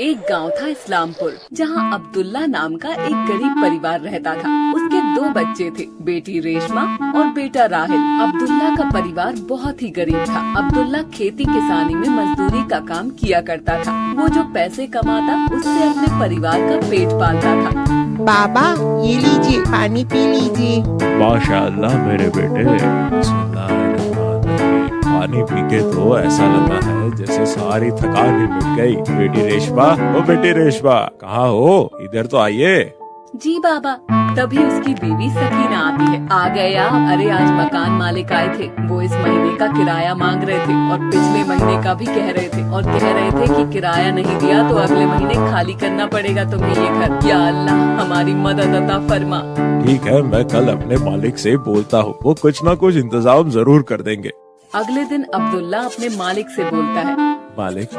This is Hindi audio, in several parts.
एक गांव था इस्लामपुर, जहां अब्दुल्ला नाम का एक गरीब परिवार रहता था। उसके 2 बच्चे थे, बेटी रेशमा और बेटा राहिल। अब्दुल्ला का परिवार बहुत ही गरीब था। अब्दुल्ला खेती किसानी में मजदूरी का काम किया करता था। वो जो पैसे कमाता उससे अपने परिवार का पेट पालता था। बाबा ये लीजिए, पानी पी लीजिए। माशाअल्लाह मेरे बेटे, बिस्मिल्लाहिर्रहमानिर्रहीम। पानी पी के तो ऐसा लगा है जैसे सारी थकान ही मिट गई। बेटी रेशमा, ओ बेटी रेशमा, कहाँ हो? इधर तो आइए। जी बाबा। तभी उसकी बीवी सकीना आती है। आ गया? अरे आज मकान मालिक आए थे, वो इस महीने का किराया मांग रहे थे और पिछले महीने का भी कह रहे थे, और कह रहे थे कि किराया नहीं दिया तो अगले महीने खाली करना पड़ेगा तुम्हें ये घर। या अल्लाह हमारी मदद अता फरमा। ठीक है, मैं कल अपने मालिक से बोलता हूँ, वो कुछ न कुछ इंतजाम जरूर कर देंगे। अगले दिन अब्दुल्ला अपने मालिक से बोलता है,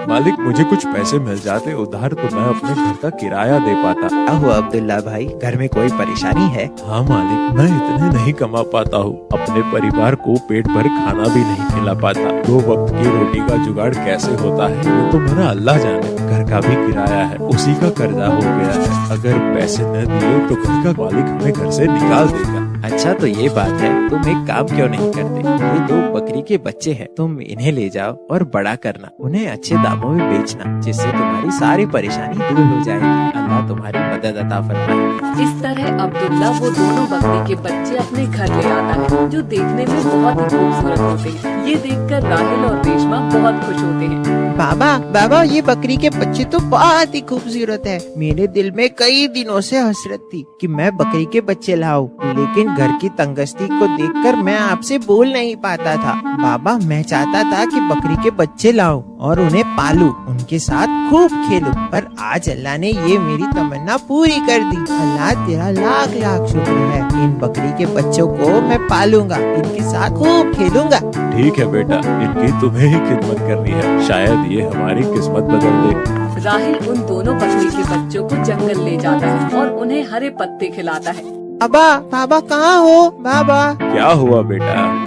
मालिक मुझे कुछ पैसे मिल जाते उधार तो मैं अपने घर का किराया दे पाता। अहो अब्दुल्ला भाई, घर में कोई परेशानी है? हाँ मालिक, मैं इतने नहीं कमा पाता हूँ, अपने परिवार को पेट भर खाना भी नहीं खिला पाता। 2 वक्त की रोटी का जुगाड़ कैसे होता है वो तो मेरा अल्लाह जाने। घर का भी किराया है, उसी का कर्जा हो गया है। अगर पैसे न दिए तो घर का मालिक हमें घर से निकाल देगा। अच्छा तो ये बात है, तुम एक काम क्यों नहीं करते? ये 2 बकरी के बच्चे हैं, तुम इन्हें ले जाओ और बड़ा करना, उन्हें अच्छे दामों में बेचना, जिससे तुम्हारी सारी परेशानी दूर हो जाएगी। अल्लाह तुम्हारी मदद अता फरमाए। इस तरह अब्दुल्ला वो दोनों बकरी के बच्चे अपने घर ले आता है, जो देखने में बहुत ही खूबसूरत होते हैं। ये देखकर राहिल और रेशमा बहुत खुश होते हैं। बाबा ये बकरी के बच्चे तो बहुत ही खूबसूरत है। मेरे दिल में कई दिनों से हसरत थी कि मैं बकरी के बच्चे लाऊं, लेकिन घर की तंगस्ती को देखकर मैं आपसे बोल नहीं पाता था। बाबा मैं चाहता था कि बकरी के बच्चे लाऊं और उन्हें पालूं, उनके साथ खूब खेलूं, पर आज अल्लाह ने ये मेरी तमन्ना पूरी कर दी। अल्लाह तेरा लाख लाख शुक्र है। इन बकरी के बच्चों को मैं पालूंगा, इनके साथ खूब खेलूंगा। ठीक है बेटा, इनकी तुम्हें ही खिदमत करनी है, शायद ये हमारी किस्मत बदल दे। राहिल उन दोनों बकरी के बच्चों को जंगल ले जाता है और उन्हें हरे पत्ते खिलाता है। बाबा कहाँ हो? बाबा क्या हुआ बेटा?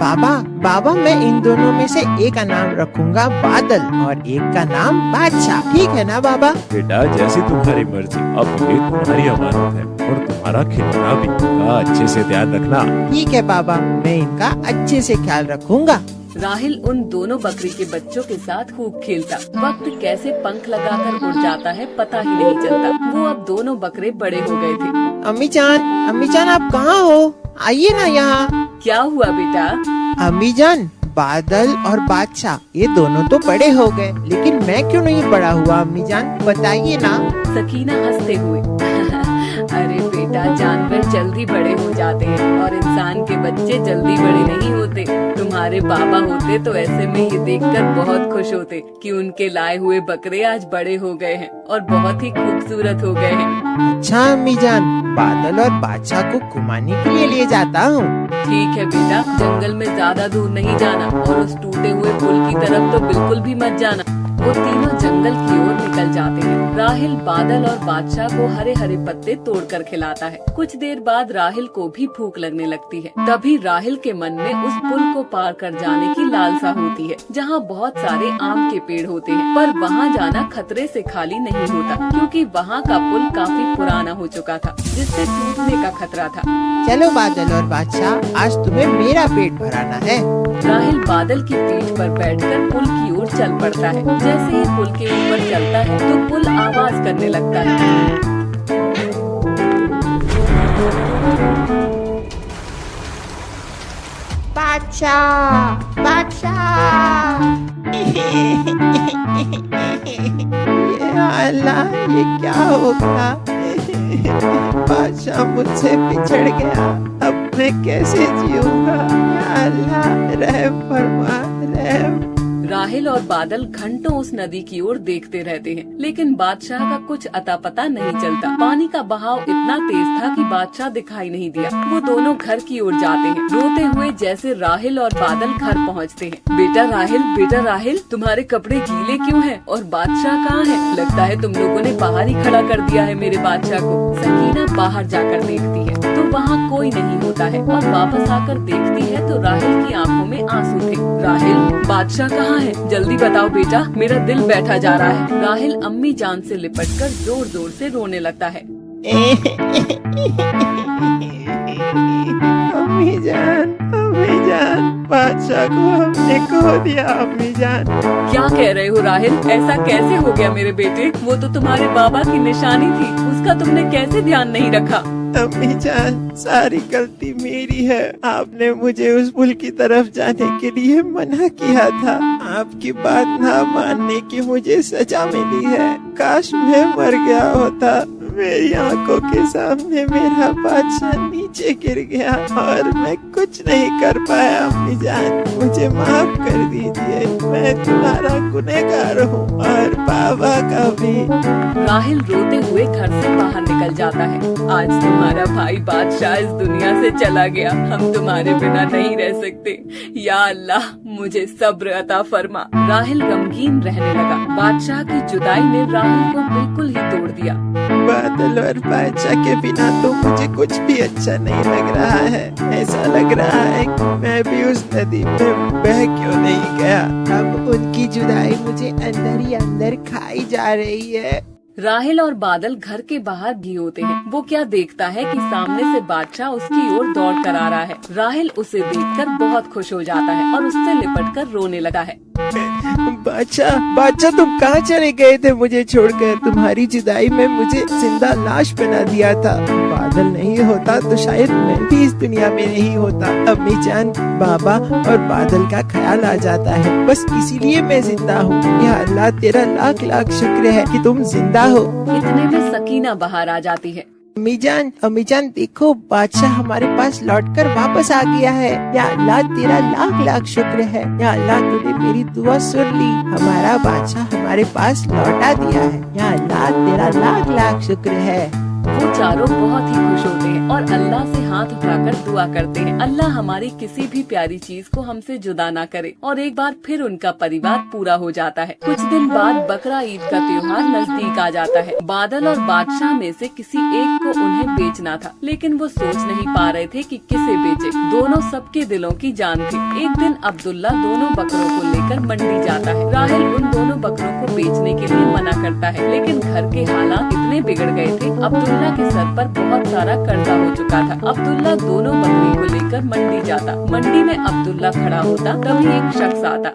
बाबा मैं इन दोनों में से एक का नाम रखूंगा बादल और एक का नाम बादशाह, ठीक है ना बाबा? बेटा जैसी तुम्हारी मर्जी, अब ये तुम्हारी अमानत है और तुम्हारा खिलौना भी, इनका अच्छे से ध्यान रखना। ठीक है बाबा, मैं इनका अच्छे से ख्याल रखूंगा। राहिल उन दोनों बकरी के बच्चों के साथ खूब खेलता। वक्त कैसे पंख लगाकर उड़ जाता है पता ही नहीं चलता। वो अब दोनों बकरे बड़े हो गए थे। अम्मी जान आप कहाँ हो? आइए ना यहाँ। क्या हुआ बेटा? अम्मी जान, बादल और बादशाह ये दोनों तो बड़े हो गए, लेकिन मैं क्यों नहीं बड़ा हुआ? अम्मी जान बताइए ना। सकीना हंसते हुए अरे बेटा, जानवर जल्दी बड़े हो जाते हैं और इंसान के बच्चे जल्दी बड़े नहीं होते। तुम्हारे बाबा होते तो ऐसे में ये देखकर बहुत खुश होते कि उनके लाए हुए बकरे आज बड़े हो गए हैं और बहुत ही खूबसूरत हो गए हैं। अच्छा अम्मी जान, बादल और बादशाह को घुमाने के लिए ले जाता हूँ। ठीक है बेटा, जंगल में ज्यादा दूर नहीं जाना और उस टूटे हुए पुल की तरफ तो बिल्कुल भी मत जाना। वो तीनों जंगल की ओर निकल जाते हैं। राहिल बादल और बादशाह को हरे हरे पत्ते तोड़कर खिलाता है। कुछ देर बाद राहिल को भी भूख लगने लगती है। तभी राहिल के मन में उस पुल को पार कर जाने की लालसा होती है, जहाँ बहुत सारे आम के पेड़ होते हैं, पर वहाँ जाना खतरे से खाली नहीं होता, क्योंकि वहाँ का पुल काफी पुराना हो चुका था, जिससे टूटने का खतरा था। चलो बादल और बादशाह, आज तुम्हें मेरा पेट भराना है। राहिल बादल की पीठ पर बैठकर पुल की ओर चल पड़ता है। जैसे ही पुल के ऊपर चलता है तो पुल आवाज करने लगता है। बादशाह ये अल्लाह, ये क्या हो गया? बादशाह मुझसे बिछड़ गया, अब मैं कैसे जीऊंगा? या अल्लाह रहम फरमा, रहम। राहिल और बादल घंटों उस नदी की ओर देखते रहते हैं, लेकिन बादशाह का कुछ अता पता नहीं चलता। पानी का बहाव इतना तेज था कि बादशाह दिखाई नहीं दिया। वो दोनों घर की ओर जाते हैं, रोते हुए जैसे राहिल और बादल घर पहुंचते हैं। बेटा राहिल, तुम्हारे कपड़े गीले क्यों हैं? और बादशाह कहाँ है? लगता है तुम लोगों ने बाहर ही खड़ा कर दिया है मेरे बादशाह को। सकीना बाहर जाकर देखती है तो वहाँ कोई नहीं होता है, और वापस आकर देखती है तो राहिल की आंखों में आंसू थे। राहिल, बादशाह कहाँ कहाँ है? जल्दी बताओ बेटा, मेरा दिल बैठा जा रहा है। राहिल अम्मी जान से लिपटकर जोर जोर से रोने लगता है। अम्मी जान, बादशाह को हमने खो दिया अम्मी जान। क्या कह रहे हो राहिल? ऐसा कैसे हो गया मेरे बेटे? वो तो तुम्हारे बाबा की निशानी थी, उसका तुमने कैसे ध्यान नहीं रखा? अम्मी जान, सारी गलती मेरी है। आपने मुझे उस पुल की तरफ जाने के लिए मना किया था। आपकी बात ना मानने की मुझे सजा मिली है। काश मैं मर गया होता। मेरी आंखों के सामने मेरा बादशाह नीचे गिर गया और मैं कुछ नहीं कर पाया। अम्मी जान, मुझे माफ कर दीजिए। मैं तुम्हारा गुनहगार हूँ और बाबा का भी। राहिल रोते हुए घर से बाहर निकल जाता है। आज तुम्हारा भाई बादशाह इस दुनिया से चला गया, हम तुम्हारे बिना नहीं रह सकते। या अल्लाह, मुझे सब्र अता फरमा। राहिल गमगीन रहने लगा। बादशाह की जुदाई ने राहिल को बिल्कुल ही तोड़ दिया। बादल और बादशाह के बिना तो मुझे कुछ भी अच्छा नहीं लग रहा है। ऐसा लग रहा है कि मैं भी उस नदी में बह क्यों नहीं गया। अब उनकी जुदाई मुझे अंदर ही अंदर खाई जा रही है। राहिल और बादल घर के बाहर भी होते हैं। वो क्या देखता है कि सामने से बादशाह उसकी ओर दौड़ कर आ रहा है। राहिल उसे देखकर बहुत खुश हो जाता है और उससे लिपटकर रोने लगा है। बादशाह तुम कहाँ चले गए थे मुझे छोड़कर? तुम्हारी जुदाई में मुझे जिंदा लाश बना दिया था। बादल नहीं होता तो शायद मैं भी इस दुनिया में नहीं होता। अम्मी जान, बाबा और बादल का ख्याल आ जाता है, बस इसीलिए मैं जिंदा हूँ। या अल्लाह, तेरा लाख लाख शुक्र है कि तुम जिंदा हो। इतने में सकीना बाहर आ जाती है। अम्मी जान देखो, बादशाह हमारे पास लौटकर वापस आ गया है। या अल्लाह, तेरा लाख लाख शुक्र है। या अल्लाह, तूने मेरी दुआ सुन ली। हमारा बादशाह हमारे पास लौटा दिया है। या अल्लाह, तेरा लाख लाख शुक्र है। वो चारों बहुत ही खुश होते हैं और अल्लाह से हाथ उठाकर दुआ करते हैं, अल्लाह हमारी किसी भी प्यारी चीज को हमसे जुदा ना करे। और एक बार फिर उनका परिवार पूरा हो जाता है। कुछ दिन बाद बकरा ईद का त्योहार नजदीक आ जाता है। बादल और बादशाह में से किसी एक को उन्हें बेचना था, लेकिन वो सोच नहीं पा रहे थे कि किसे बेचे। दोनों सबके दिलों की जान थी। एक दिन अब्दुल्ला दोनों बकरों को लेकर मंडी जाता है। राहिल उन दोनों बकरों को बेचने के लिए मना करता है, लेकिन घर के हालात इतने बिगड़ गए थे, अब्दुल्ला के सर पर बहुत सारा कर्जा हो चुका था। अब्दुल्ला दोनों बकरी को लेकर मंडी जाता। मंडी में अब्दुल्ला खड़ा होता, तभी एक शख्स आता।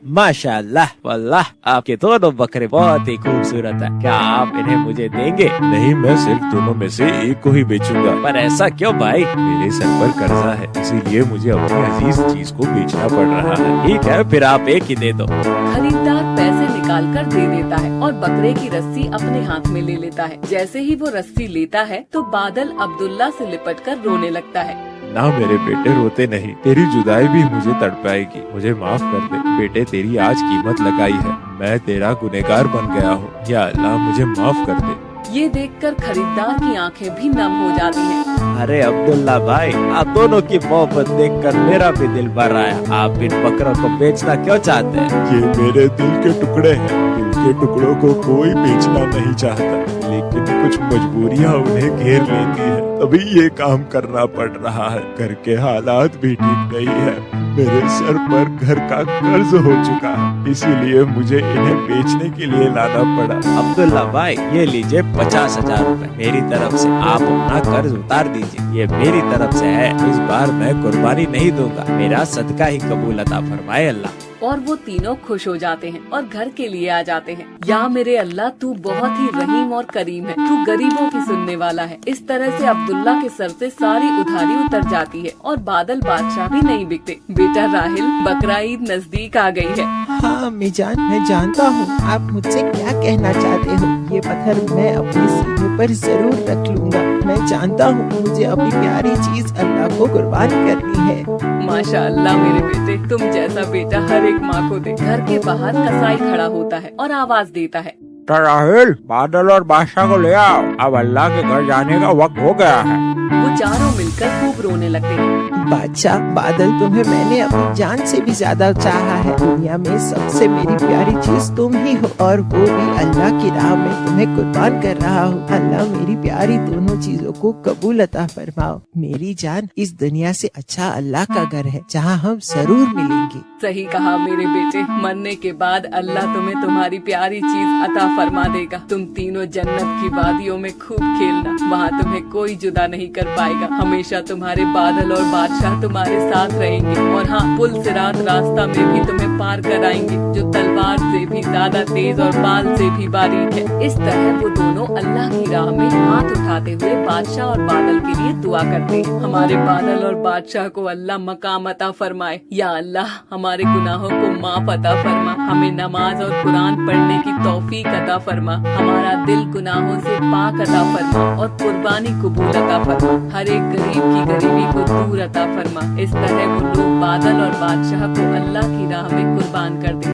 माशाअल्लाह, वल्लाह आपके दोनों बकरे बहुत ही खूबसूरत है। क्या आप इन्हें मुझे देंगे? नहीं, मैं सिर्फ दोनों में से एक को ही बेचूंगा। पर ऐसा क्यों भाई? मेरे सर पर कर्जा है, इसीलिए मुझे अपनी अजीज चीज को बेचना पड़ रहा है। ठीक है, फिर आप एक ही दे दो। खरीदार पैसे निकाल कर दे देता है और बकरे की रस्सी अपने हाथ में ले लेता है। जैसे ही वो रस्सी लेता है तो बादल अब्दुल्ला से लिपटकर रोने लगता है। ना मेरे बेटे, रोते नहीं। तेरी जुदाई भी मुझे तड़पाएगी। मुझे माफ कर दे बेटे, तेरी आज कीमत लगाई है। मैं तेरा गुनहगार बन गया हूँ। या अल्लाह, मुझे माफ कर दे। ये देखकर खरीदार की आंखें भी नम हो जाती हैं। अरे अब्दुल्ला भाई, आप दोनों की मोहब्बत देखकर मेरा भी दिल भर आया। आप इन बकरों को बेचना क्यों चाहते हैं? ये मेरे दिल के टुकड़े हैं। दिल के टुकड़ों को कोई बेचना नहीं चाहता, लेकिन कुछ मजबूरियाँ उन्हें घेर लेती है, तभी ये काम करना पड़ रहा है। घर के हालात भी ठीक नहीं है। मेरे सर पर घर का कर्ज हो चुका है, इसीलिए मुझे इन्हें बेचने के लिए लाना पड़ा। अब्दुल्ला भाई, ये लीजिए 50,000 रूपए मेरी तरफ से। आप अपना कर्ज उतार दीजिए। ये मेरी तरफ से है। इस बार मैं कुर्बानी नहीं दूंगा। मेरा सदका ही कबूल अता फरमाए अल्लाह। और वो तीनों खुश हो जाते हैं और घर के लिए आ जाते हैं। या मेरे अल्लाह, तू बहुत ही रहीम और करीम है। तू गरीबों की सुनने वाला है। इस तरह से अब्दुल्ला के सर से सारी उधारी उतर जाती है और बादल बादशाह भी नहीं बिकते। बेटा राहिल, बकरा ईद नजदीक आ गई है। हाँ अम्मी जान, मैं जानता हूँ आप मुझसे क्या कहना चाहते हो। ये पत्थर मैं अपने सीने पर जरूर रख लूँगा। मैं जानता हूँ मुझे अपनी प्यारी चीज अल्लाह को कुर्बान करनी है। माशाअल्लाह मेरे बेटे, तुम जैसा बेटा हर एक माँ को दे। घर के बाहर कसाई खड़ा होता है और आवाज देता है। पुत्र राहिल, बादल और बादशाह को ले आओ, अब अल्लाह के घर जाने का वक्त हो गया है। वो चारों मिलकर खूब रोने लगते हैं। बादशाह बादल, तुम्हें मैंने अपनी जान से भी ज्यादा चाहा है। दुनिया में सबसे मेरी प्यारी चीज तुम ही हो, और वो भी अल्लाह की राह में तुम्हें कुर्बान कर रहा हूँ। अल्लाह मेरी प्यारी दोनों चीजों को कबूल अता फरमाओ। मेरी जान, इस दुनिया से अच्छा अल्लाह का घर है, जहाँ हम जरूर मिलेंगे। सही कहा मेरे बेटे, मरने के बाद अल्लाह तुम्हें तुम्हारी प्यारी चीज अता फरमा देगा। तुम तीनों जन्नत की वादियों में खूब खेलना, वहाँ तुम्हें कोई जुदा नहीं कर पाएगा। हमेशा तुम्हारे बादल और बादशाह तुम्हारे साथ रहेंगे, और हाँ, पुल सिरात रास्ता में भी तुम्हें पार कराएंगे, जो तलवार से भी ज्यादा तेज और बाल से भी बारीक है। इस तरह वो दोनों अल्लाह की राह में हाथ उठाते हुए बादशाह और बादल के लिए दुआ करते हैं। हमारे बादल और बादशाह को अल्लाह मकाम अता फरमाए। या अल्लाह, हमारे गुनाहों को माफ अता फरमा, हमें नमाज और कुरान पढ़ने की तौफीक अता फरमा, हमारा दिल गुनाहों से पाक अता फरमा, और कुर्बानी कबूल अता फरमा, हर एक गरीब की गरीबी को दूर अता फरमा। इस तरह वो लोग बादल और बादशाह को अल्लाह की राह में कुर्बान कर दें।